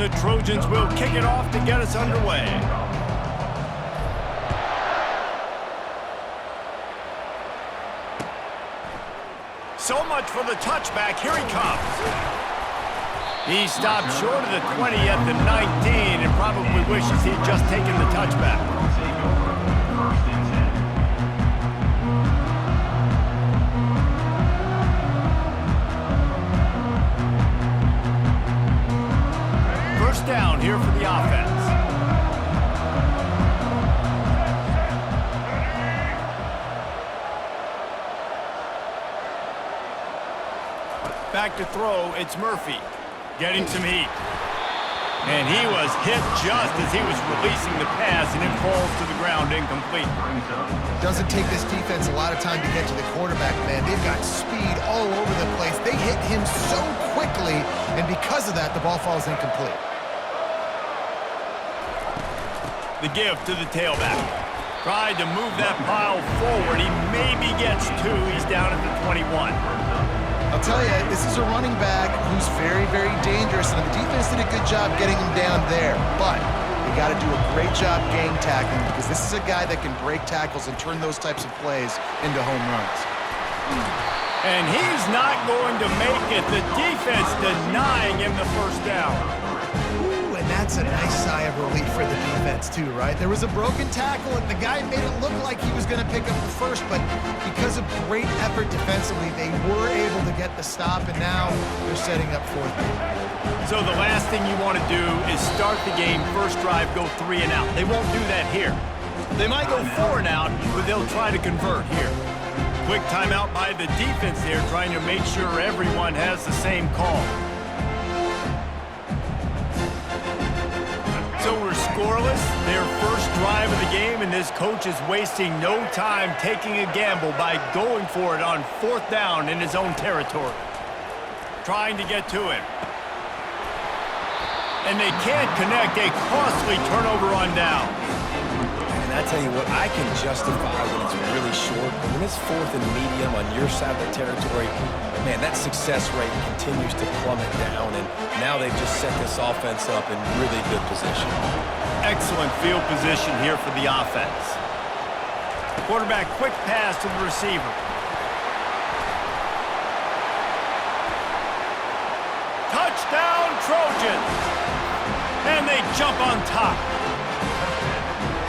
the Trojans will kick it off to get us underway. So much for the touchback. Here he comes. He stopped short of the 20 at the 19 and probably wishes he'd just taken the touchback. First down here for the offense. Back to throw, it's Murphy. Getting some heat. And he was hit just as he was releasing the pass, and it falls to the ground incomplete. Doesn't take this defense a lot of time to get to the quarterback, man. They've got speed all over the place. They hit him so quickly, and because of that, the ball falls incomplete. The give to the tailback. Tried to move that pile forward. He maybe gets two. He's down at the 21. I'll tell you, this is a running back who's very, very dangerous, and the defense did a good job getting him down there. But you got to do a great job game tackling, because this is a guy that can break tackles and turn those types of plays into home runs. And he's not going to make it. The defense denying him the first down. Ooh, and that's a nice sigh of relief for the defense too, right? There was a broken tackle, and the guy made it look like he was going to pick up the first, but because of great effort defensively, they were able to get the stop, and now they're setting up fourth down. So the last thing you want to do is start the game, first drive, go 3 and out. They won't do that here. They might go 4 and out, but they'll try to convert here. Quick timeout by the defense there, trying to make sure everyone has the same call. So we're scoreless, their first drive of the game, and this coach is wasting no time taking a gamble by going for it on 4th down in his own territory. Trying to get to him. And they can't connect, a costly turnover on down. And I tell you what, I can justify when it's really short, but when it's 4th and medium on your side of the territory, man, that success rate continues to plummet down, and now they've just set this offense up in really good position. Excellent field position here for the offense. Quarterback quick pass to the receiver. Touchdown Trojans! And they jump on top.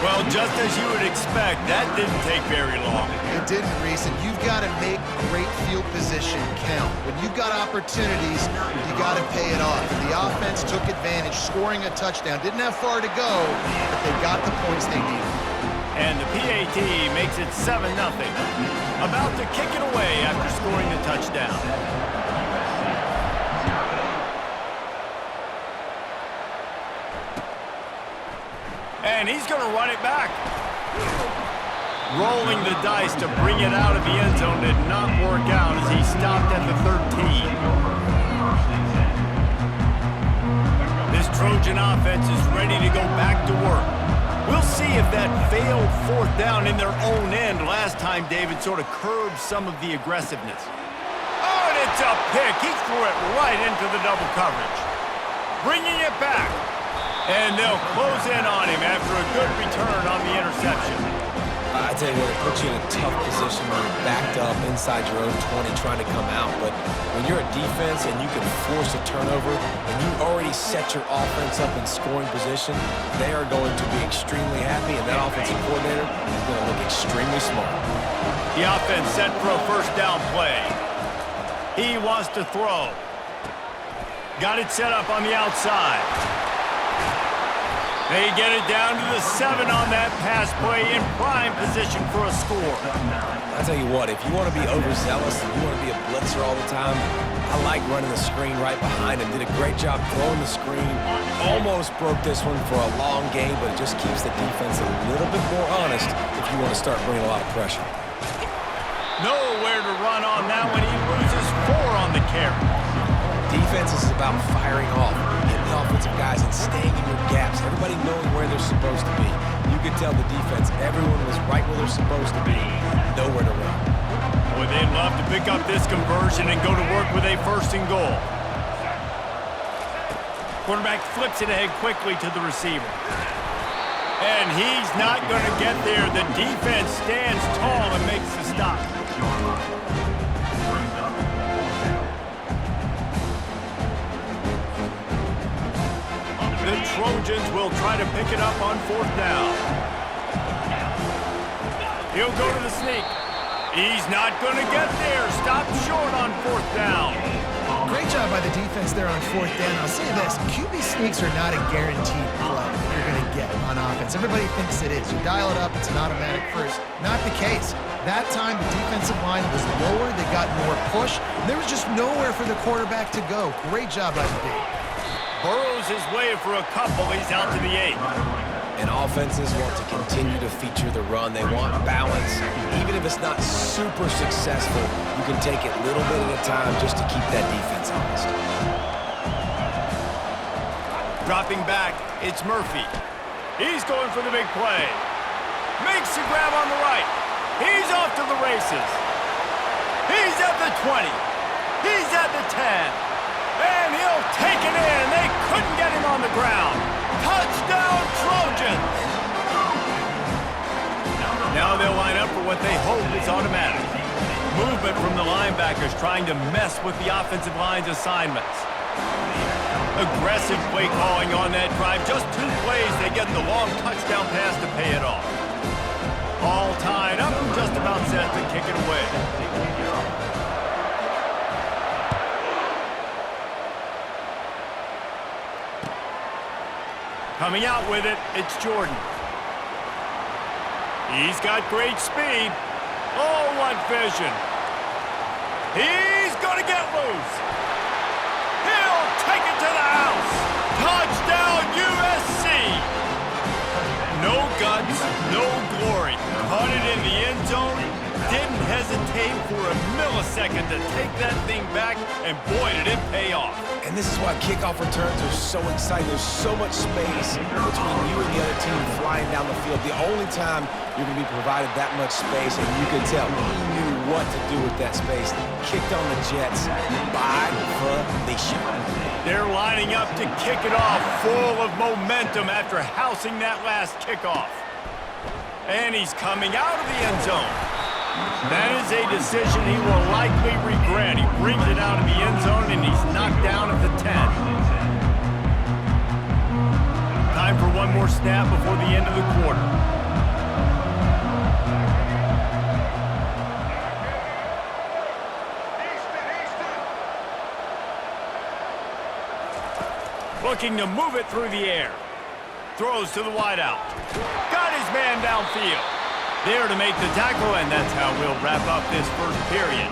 Well, just as you would expect, that didn't take very long. It didn't, Reese, and you've got to make great field position count. When you've got opportunities, you got to pay it off. And the offense took advantage, scoring a touchdown. Didn't have far to go, but they got the points they needed. And the PAT makes it 7-0. About to kick it away after scoring the touchdown. And he's going to run it back. Rolling the dice to bring it out of the end zone did not work out as he stopped at the 13. This Trojan offense is ready to go back to work. We'll see if that failed 4th down in their own end last time David sort of curbed some of the aggressiveness. Oh, and it's a pick. He threw it right into the double coverage. Bringing it back. And they'll close in on him after a good return on the interception. I tell you what, it puts you in a tough position when you're backed up inside your own 20 trying to come out. But when you're a defense and you can force a turnover and you already set your offense up in scoring position, they are going to be extremely happy, and that offensive coordinator is going to look extremely smart. The offense set for a first down play. He wants to throw. Got it set up on the outside. They get it down to the 7 on that pass play in prime position for a score. I tell you what, if you want to be overzealous and you want to be a blitzer all the time, I like running the screen right behind him. Did a great job throwing the screen. Almost broke this one for a long game, but it just keeps the defense a little bit more honest if you want to start bringing a lot of pressure. Nowhere to run on that one. He loses 4 on the carry. Defense is about firing off, hitting the offensive guys and staying in your gaps. Everybody knowing where they're supposed to be. You could tell the defense, everyone was right where they're supposed to be. Nowhere to run. Boy, they'd love to pick up this conversion and go to work with a 1st and goal. Quarterback flips it ahead quickly to the receiver. And he's not going to get there. The defense stands tall and makes the stop. The Trojans will try to pick it up on 4th down. He'll go to the sneak. He's not going to get there. Stopped short on 4th down. Great job by the defense there on 4th down. I'll say this, QB sneaks are not a guaranteed play you're going to get on offense. Everybody thinks it is. You dial it up, it's an automatic first. Not the case. That time, the defensive line was lower. They got more push. There was just nowhere for the quarterback to go. Great job by the D. Burrows his way for a couple. He's out to the 8. And offenses want to continue to feature the run. They want balance. Even if it's not super successful, you can take it little bit at a time just to keep that defense honest. Dropping back, it's Murphy. He's going for the big play. Makes the grab on the right. He's off to the races. He's at the 20. He's at the 10. And he'll take it in. They couldn't get him on the ground. Touchdown, Trojans! Now they'll line up for what they hope is automatic. Movement from the linebackers trying to mess with the offensive line's assignments. Aggressive play calling on that drive. Just 2 plays, they get the long touchdown pass to pay it off. All tied up and just about set to kick it away. Coming out with it, it's Jordan. He's got great speed. Oh, what vision. He's going to get loose. He'll take it to the house. Touchdown, USC. No guts, no glory. Caught it in the end zone. Didn't hesitate for a millisecond to take that thing back, and boy, did it pay off. And this is why kickoff returns are so exciting. There's so much space between you and the other team flying down the field. The only time you're going to be provided that much space, and you can tell he knew what to do with that space. Kicked on the Jets by Felicia. They're lining up to kick it off, full of momentum after housing that last kickoff. And he's coming out of the end zone. That is a decision he will likely regret. He brings it out of the end zone, and he's knocked down at the 10. Time for one more snap before the end of the quarter. Looking to move it through the air. Throws to the wideout. Got his man downfield. There to make the tackle, and that's how we'll wrap up this first period.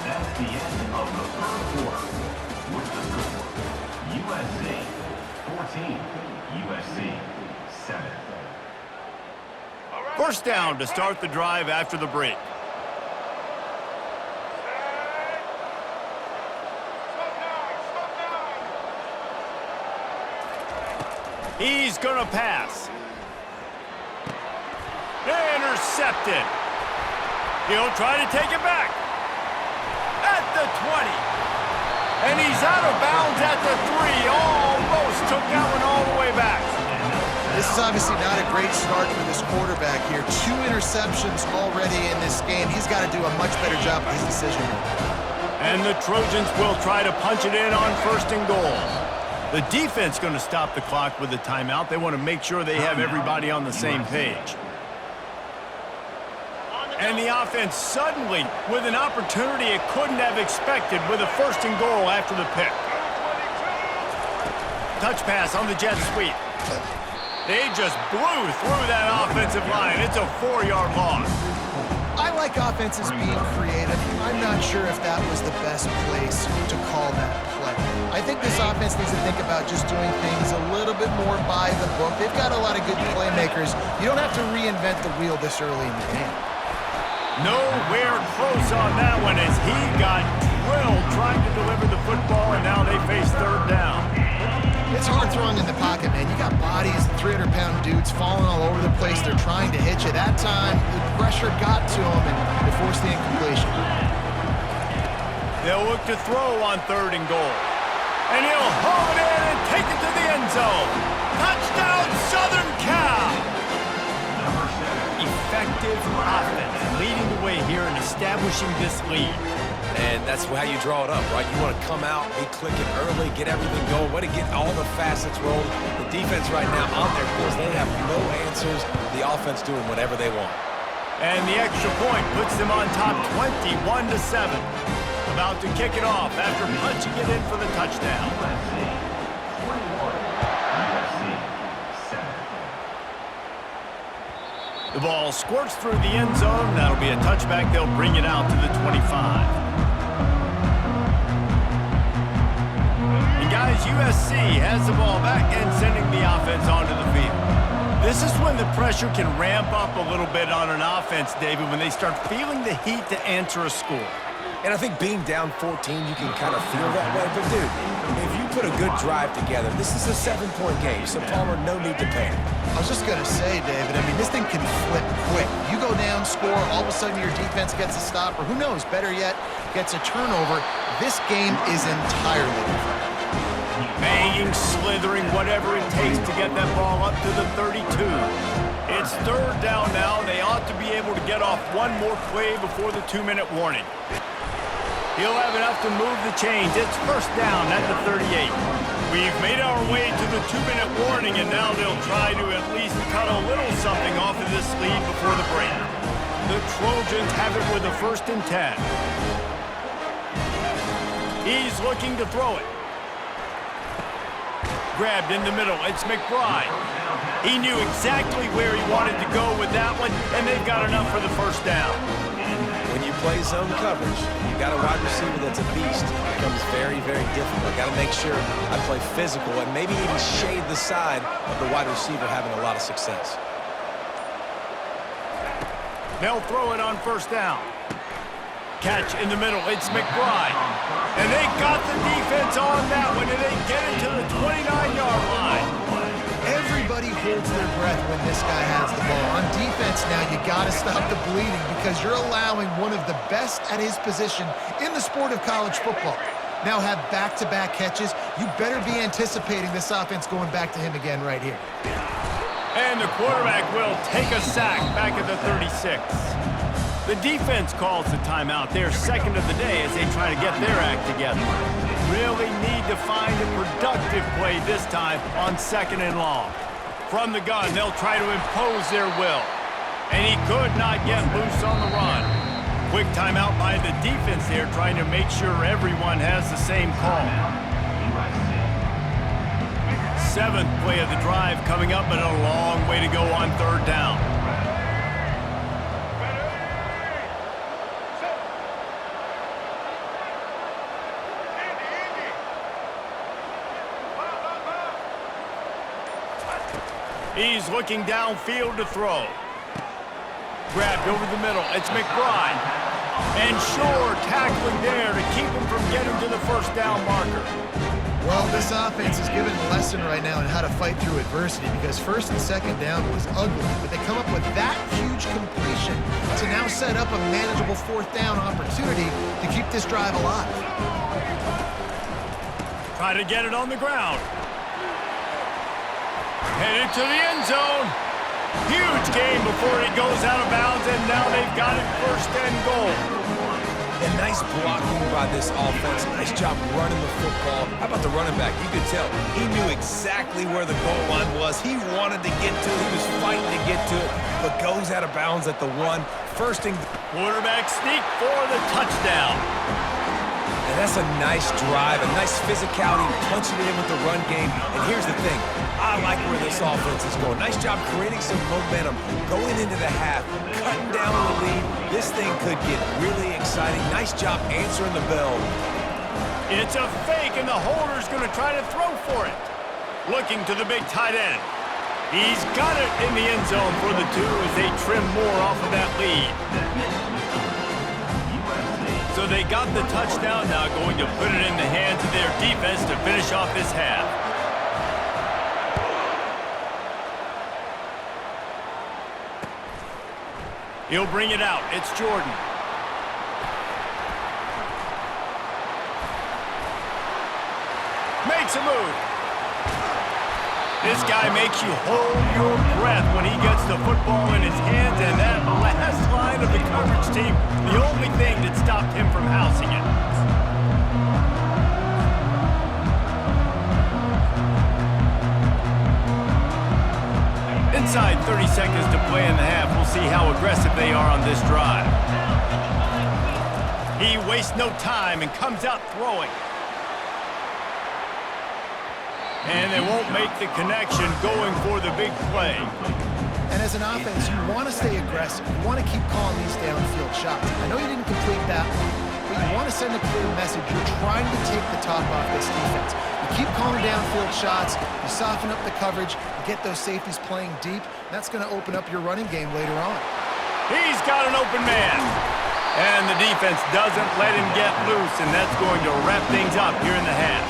That's the end of the first quarter. With the score, USC 14, USC 7. First down to start the drive after the break. He's going to pass. Intercepted. He'll try to take it back. At the 20. And he's out of bounds at the 3. Almost took that one all the way back. This is obviously not a great start for this quarterback here. 2 interceptions already in this game. He's got to do a much better job with his decision making. And the Trojans will try to punch it in on 1st and goal. The defense going to stop the clock with a timeout. They want to make sure they have everybody on the same page. And the offense suddenly with an opportunity it couldn't have expected with a 1st and goal after the pick. Touch pass on the jet sweep. They just blew through that offensive line. It's a 4-yard loss. I like offenses being creative. I'm not sure if that was the best place to call that play. I think this offense needs to think about just doing things a little bit more by the book. They've got a lot of good playmakers. You don't have to reinvent the wheel this early in the game. Nowhere close on that one as he got drilled trying to deliver the football, and now they face 3rd down. It's hard throwing in the pocket, man. You got bodies and 300-pound dudes falling all over the place. They're trying to hit you. That time, the pressure got to him, and they forced the incompletion. They'll look to throw on 3rd and goal. And he'll haul it in and take it to the end zone. Touchdown, Southern Cal! Effective offense, leading the way here and establishing this lead. And that's how you draw it up, right? You want to come out, be clicking early, get everything going, way to get all the facets rolling. The defense right now on their heels, they have no answers. The offense doing whatever they want. And the extra point puts them on top 21-7. About to kick it off after punching it in for the touchdown. The ball squirts through the end zone. That'll be a touchback. They'll bring it out to the 25. Guys, USC has the ball back and sending the offense onto the field. This is when the pressure can ramp up a little bit on an offense, David, when they start feeling the heat to answer a score. And I think being down 14, you can kind of feel that way. But, dude, if you put a good drive together, this is a 7-point game, so Palmer, no need to panic. I was just going to say, David, I mean, this thing can flip quick. You go down, score, all of a sudden your defense gets a stop, or who knows, better yet, gets a turnover. This game is entirely different. Banging, slithering, whatever it takes to get that ball up to the 32. It's 3rd down now. They ought to be able to get off one more play before the 2-minute warning. He'll have enough to move the chains. It's 1st down at the 38. We've made our way to the 2-minute warning, and now they'll try to at least cut a little something off of this lead before the break. The Trojans have it with a 1st and 10. He's looking to throw it. Grabbed in the middle. It's McBride. He knew exactly where he wanted to go with that one, and they've got enough for the 1st down. When you play zone coverage, you got a wide receiver that's a beast. It becomes very, very difficult. Got to make sure I play physical and maybe even shade the side of the wide receiver having a lot of success. They'll throw it on 1st down. Catch in the middle. It's McBride. And they got the defense on that one, and they get it to the 29-yard line. Everybody holds their breath when this guy has the ball. On defense now, you got to stop the bleeding because you're allowing one of the best at his position in the sport of college football. Now have back-to-back catches. You better be anticipating this offense going back to him again right here. And the quarterback will take a sack back at the 36. The defense calls the timeout. They're 2nd of the day as they try to get their act together. Really need to find a productive play this time on 2nd and long. From the gun, they'll try to impose their will. And he could not get loose on the run. Quick timeout by the defense there, trying to make sure everyone has the same call. 7th play of the drive coming up, but a long way to go on 3rd down. He's looking downfield to throw. Grabbed over the middle. It's McBride. And Shore tackling there to keep him from getting to the 1st down marker. Well, this offense is given a lesson right now on how to fight through adversity because 1st and 2nd down was ugly, but they come up with that huge completion to now set up a manageable 4th down opportunity to keep this drive alive. Try to get it on the ground. Headed to the end zone. Huge gain before he goes out of bounds, and now they've got it 1st and goal. And nice blocking by this offense. Nice job running the football. How about the running back? You could tell he knew exactly where the goal line was. He wanted to get to it. He was fighting to get to it, but goes out of bounds at the 1. 1st and... Quarterback sneak for the touchdown. And that's a nice drive, a nice physicality, punching it in with the run game. And here's the thing. I like where this offense is going. Nice job creating some momentum, going into the half, cutting down the lead. This thing could get really exciting. Nice job answering the bell. It's a fake, and the holder's going to try to throw for it. Looking to the big tight end. He's got it in the end zone for the 2 as they trim more off of that lead. So they got the touchdown, now going to put it in the hands of their defense to finish off this half. He'll bring it out. It's Jordan. Makes a move. This guy makes you hold your breath when he gets the football in his hands, and that last line of the coverage team, the only thing that stopped him from housing it. Inside 30 seconds to play in the half. We'll see how aggressive they are on this drive. He wastes no time and comes out throwing. And they won't make the connection going for the big play. And as an offense, you want to stay aggressive. You want to keep calling these downfield shots. I know you didn't complete that one, but you want to send a clear message. You're trying to take the top off this defense. You keep calling downfield shots, you soften up the coverage, you get those safeties playing deep. That's going to open up your running game later on. He's got an open man. And the defense doesn't let him get loose, and that's going to wrap things up here in the half.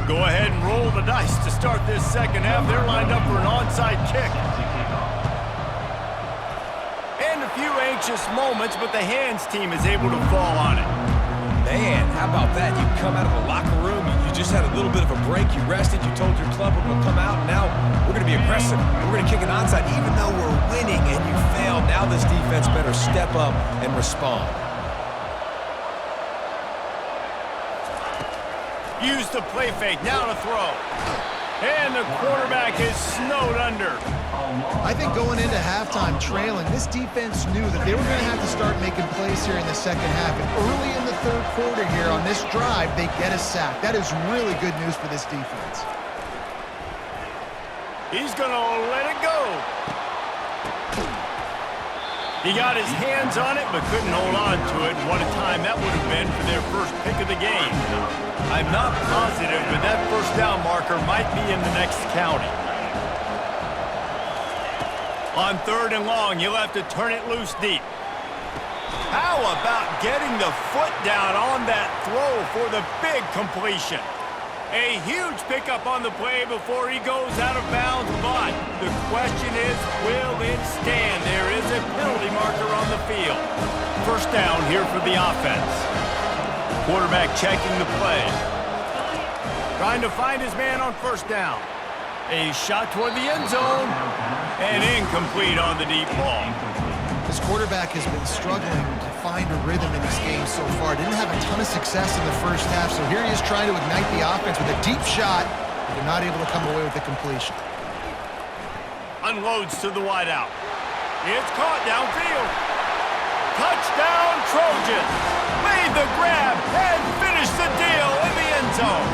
Go ahead and roll the dice to start this second half. They're lined up for an onside kick. And a few anxious moments, but the hands team is able to fall on it. Man, how about that? You come out of the locker room, you just had a little bit of a break, you rested, you told your club we're going to come out, and now we're going to be aggressive. We're going to kick an onside, even though we're winning and you failed. Now this defense better step up and respond. Use the play fake, now to throw. And the quarterback is snowed under. I think going into halftime trailing, this defense knew that they were going to have to start making plays here in the second half. And early in the third quarter here on this drive, they get a sack. That is really good news for this defense. He's going to let it go. He got his hands on it, but couldn't hold on to it. And what a time that would have been for their first pick of the game. I'm not positive, but that first down marker might be in the next county. On 3rd and long, you'll have to turn it loose deep. How about getting the foot down on that throw for the big completion? A huge pickup on the play before he goes out of bounds, but the question is, will it stand? There is a penalty marker on the field. First down here for the offense. Quarterback checking the play. Trying to find his man on first down. A shot toward the end zone, and incomplete on the deep ball. This quarterback has been struggling to find a rhythm in this game so far. Didn't have a ton of success in the first half, so here he is trying to ignite the offense with a deep shot, but they're not able to come away with the completion. Unloads to the wideout. It's caught downfield. Touchdown Trojans. Made the grab and finished the deal in the end zone.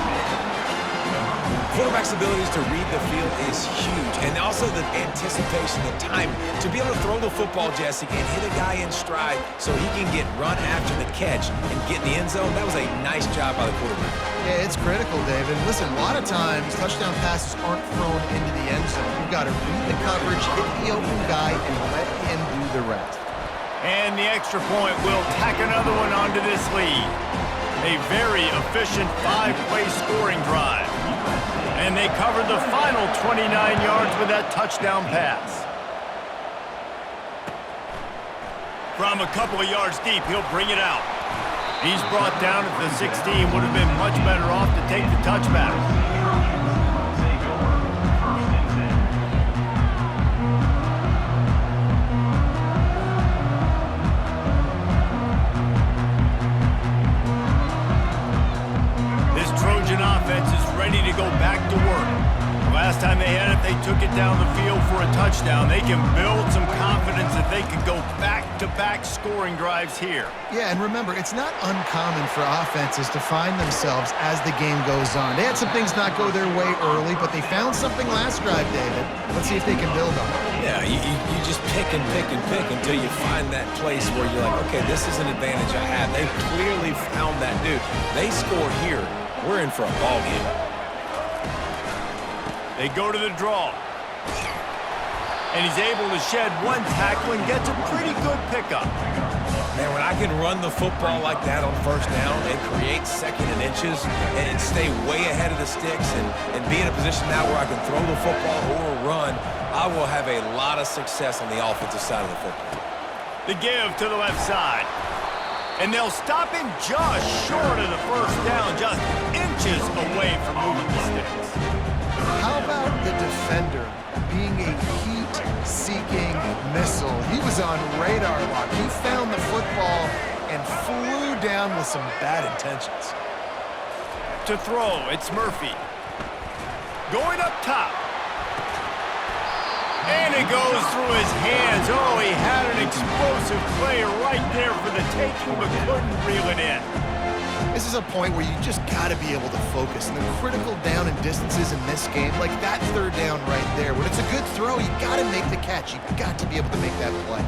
Quarterback's abilities to read the field is huge, and also the anticipation, the time to be able to throw the football, Jesse, and hit a guy in stride so he can get run after the catch and get in the end zone. That was a nice job by the quarterback. Yeah, it's critical, David. Listen, a lot of times touchdown passes aren't thrown into the end zone. You've got to read the coverage, hit the open guy, and let him do the rest. And the extra point will tack another one onto this lead. A very efficient 5-play scoring drive. And they covered the final 29 yards with that touchdown pass. From a couple of yards deep, he'll bring it out. He's brought down at the 16. Would have been much better off to take the touchback. This Trojan offense is ready to go back to work. The last time they had it, they took it down the field for a touchdown. They can build some confidence that they can go back-to-back scoring drives here. Yeah, and remember, it's not uncommon for offenses to find themselves as the game goes on. They had some things not go their way early, but they found something last drive, David. Let's see if they can build on it. Yeah, you just pick and pick and pick until you find that place where you're like, okay, this is an advantage I have. They clearly found that dude. They score here. We're in for a ball game. They go to the draw. And he's able to shed one tackle and gets a pretty good pickup. Man, when I can run the football like that on first down and create second and inches and stay way ahead of the sticks and be in a position now where I can throw the football or run, I will have a lot of success on the offensive side of the football. The give to the left side. And they'll stop him just short of the first down, just inches away from moving the sticks. How about the defender being a heat-seeking missile? He was on radar lock. He found the football and flew down with some bad intentions. To throw, it's Murphy. Going up top. And it goes through his hands. Oh, he had an explosive play right there for the taking, but couldn't reel it in. This is a point where you just got to be able to focus. And the critical down and distances in this game, like that third down right there, when it's a good throw, you got to make the catch. You got to be able to make that play.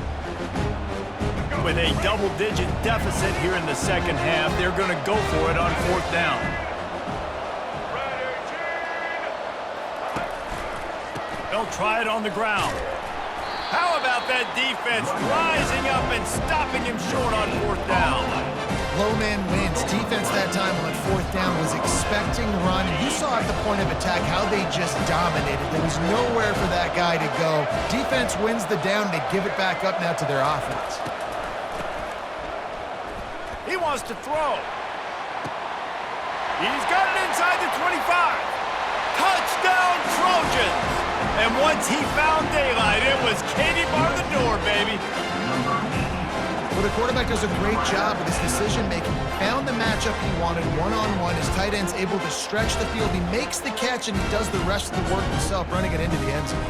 With a double-digit deficit here in the second half, they're going to go for it on fourth down. They'll try it on the ground. How about that defense rising up and stopping him short on fourth down? Low man wins. Defense that time on fourth down was expecting run. And you saw at the point of attack how they just dominated. There was nowhere for that guy to go. Defense wins the down. They give it back up now to their offense. He wants to throw. He's got it inside the 25. Touchdown, Trojans! And once he found daylight, it was Katie bar the door, baby. Well, the quarterback does a great job with his decision-making. He found the matchup he wanted one-on-one. His tight end's able to stretch the field. He makes the catch, and he does the rest of the work himself, running it into the end zone.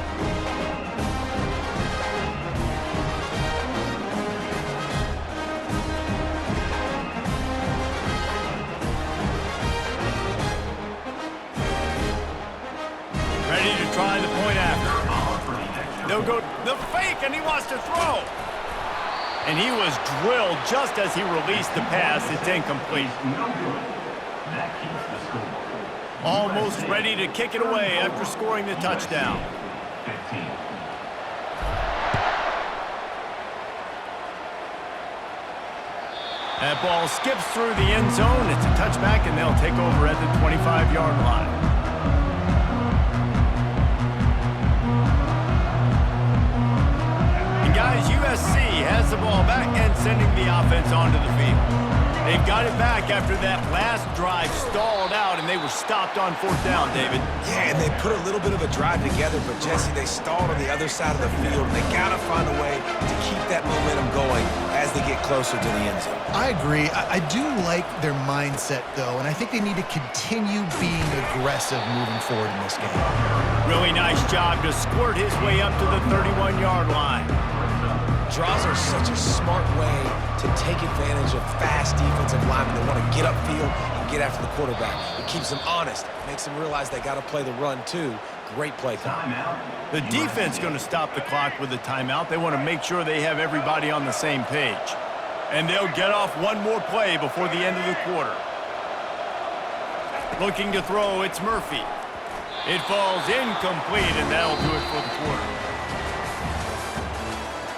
Ready to try the point after. They'll go the fake, and he wants to throw. And he was drilled just as he released the pass. It's incomplete. That keeps the score. Almost ready to kick it away after scoring the touchdown. 15. That ball skips through the end zone. It's a touchback, and they'll take over at the 25-yard line. And guys, USC has the ball back and sending the offense onto the field. They've got it back after that last drive stalled out, and they were stopped on fourth down, David. Yeah, and they put a little bit of a drive together, but Jesse, they stalled on the other side of the field, and they got to find a way to keep that momentum going as they get closer to the end zone. I agree. I do like their mindset, though, and I think they need to continue being aggressive moving forward in this game. Really nice job to squirt his way up to the 31-yard line. Draws are such a smart way to take advantage of fast defensive linemen that want to get upfield and get after the quarterback. It keeps them honest, makes them realize they got to play the run too. Great play call. The defense going to stop the clock with a timeout. They want to make sure they have everybody on the same page. And they'll get off one more play before the end of the quarter. Looking to throw, it's Murphy. It falls incomplete, and that'll do it for the quarter.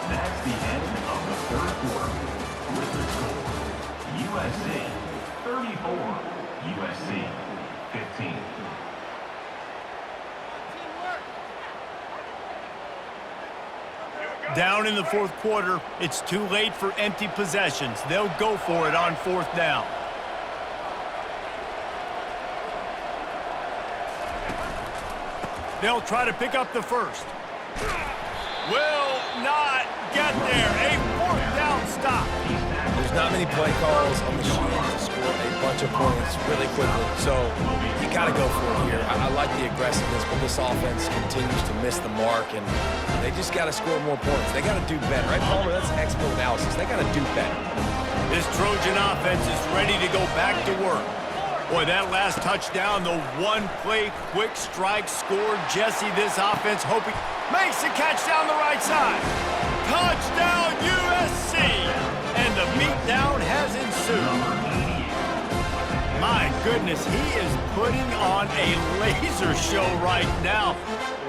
That's the end of the third quarter. With the score, USC 34, USC 15. Down in the fourth quarter, it's too late for empty possessions. They'll go for it on fourth down. They'll try to pick up the first. Will not get there. A fourth down stop. There's There's not many play calls on the sheet to score a bunch of points really quickly, so you got to go for it here. I like the aggressiveness, but this offense continues to miss the mark, and they just got to score more points. They got to do better, right, Palmer? That's expert analysis. They got to do better. This Trojan offense is ready to go back to work. Boy, that last touchdown, the one-play quick strike scored. Jesse, this offense hoping makes the catch down the right side. Touchdown USC! And the beatdown has ensued. My goodness, he is putting on a laser show right now.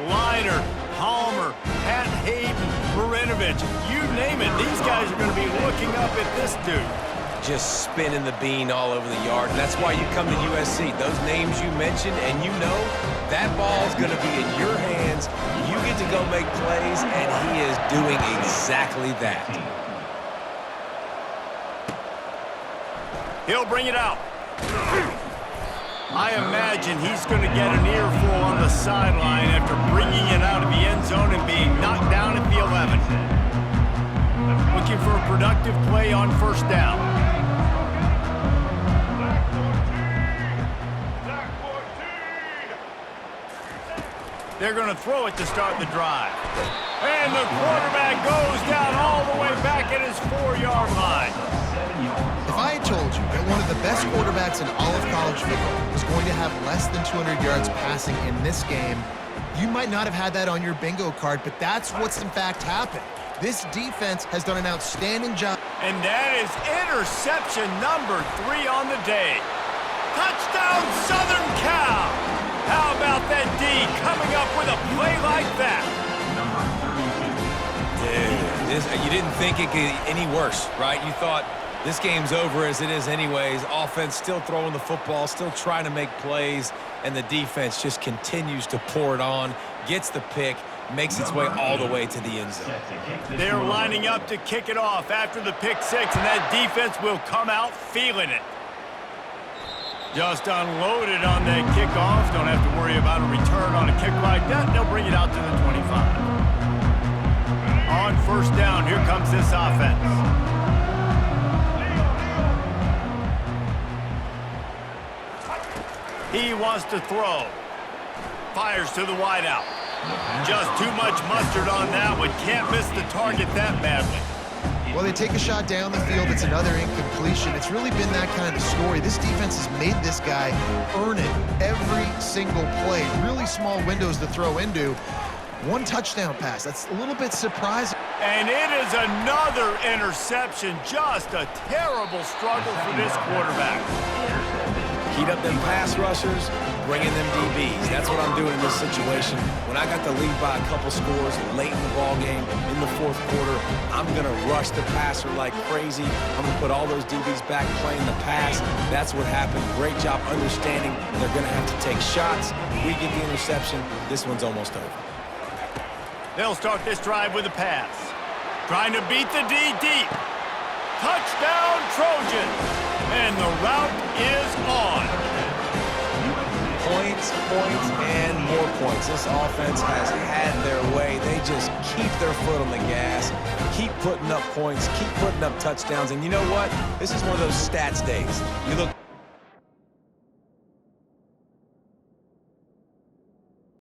Liner, Palmer, Pat Hayden, Marinovich, you name it. These guys are going to be looking up at this dude. Just spinning the bean all over the yard. And that's why you come to USC. Those names you mentioned, and you know that ball's going to be in your hands. You get to go make plays, and he is doing exactly that. He'll bring it out. I imagine he's going to get an earful on the sideline after bringing it out of the end zone and being knocked down at the 11. Looking for a productive play on first down. They're going to throw it to start the drive. And the quarterback goes down all the way back at his 4-yard line. If I had told you that one of the best quarterbacks in all of college football was going to have less than 200 yards passing in this game, you might not have had that on your bingo card, but that's what's in fact happened. This defense has done an outstanding job. And that is interception number 3 on the day. Touchdown Southern Cal! How about that D coming up with a play like that? Dude, you didn't think it could get any worse, right? You thought this game's over as it is anyways. Offense still throwing the football, still trying to make plays, and the defense just continues to pour it on, gets the pick, makes its way all the way to the end zone. They're lining up to kick it off after the pick 6, and that defense will come out feeling it. Just unloaded on that kickoff. Don't have to worry about a return on a kick like that. They'll bring it out to the 25. On first down, here comes this offense. He wants to throw. Fires to the wideout. Just too much mustard on that one. Can't miss the target that badly. Well, they take a shot down the field. It's another incompletion. It's really been that kind of story. This defense has made this guy earn it every single play. Really small windows to throw into. One touchdown pass. That's a little bit surprising. And it is another interception. Just a terrible struggle for this quarterback. Heat up them pass rushers, bring in them DBs. That's what I'm doing in this situation. When I got the lead by a couple scores late in the ball game, in the fourth quarter, I'm going to rush the passer like crazy. I'm going to put all those DBs back playing the pass. That's what happened. Great job understanding they're going to have to take shots. We get the interception. This one's almost over. They'll start this drive with a pass. Trying to beat the D deep. Touchdown Trojans. And the route is on. Points, and more points. This offense has had their way. They just keep their foot on the gas, keep putting up points, keep putting up touchdowns. And you know what? This is one of those stats days. You look